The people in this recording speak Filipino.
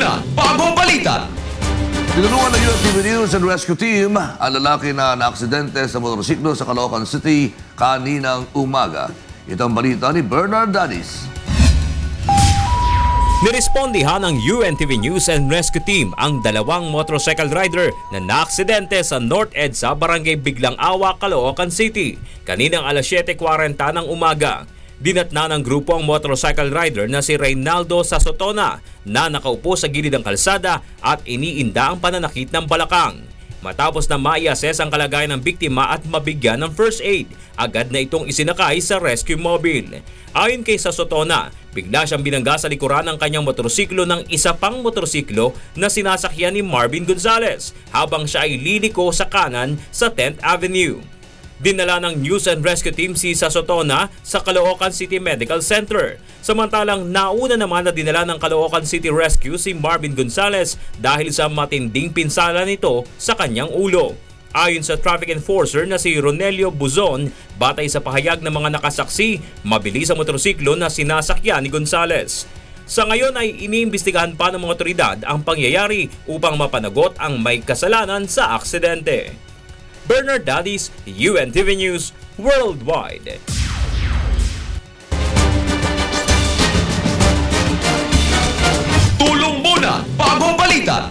muna, bagong balita! Tinulungan ng UNTV News and Rescue Team ang lalaki na naaksidente sa motorsiklo sa Caloocan City kaninang umaga. Ito ang balita ni Bernard Dadis. Nirespondihan ng UNTV News and Rescue Team ang dalawang motorcycle rider na naaksidente sa North EDSA Barangay Biglang Awa, Caloocan City kaninang alas 7:40 ng umaga. Dinatna ng grupo ang motorcycle rider na si Reynaldo Sasotona na nakaupo sa gilid ng kalsada at iniinda ang pananakit ng balakang. Matapos na mai-assess ang kalagayan ng biktima at mabigyan ng first aid, agad na itong isinakay sa rescue mobile. Ayon kay Sasotona, bigla siyang binangga sa likuran ng kanyang motorsiklo ng isa pang motorsiklo na sinasakyan ni Marvin Gonzalez habang siya ay liliko sa kanan sa 10th Avenue. Dinala ng News and Rescue Team si Sasotona sa Caloocan City Medical Center. Samantalang nauna naman na dinala ng Caloocan City Rescue si Marvin Gonzalez dahil sa matinding pinsala nito sa kanyang ulo. Ayon sa traffic enforcer na si Ronelio Buzon, batay sa pahayag ng mga nakasaksi, mabilis ang motorsiklo na sinasakyan ni Gonzalez. Sa ngayon ay iniimbestigahan pa ng mga otoridad ang pangyayari upang mapanagot ang may kasalanan sa aksidente. Bernard Dadis, UNTV News Worldwide. Tulong muna, bagong balita!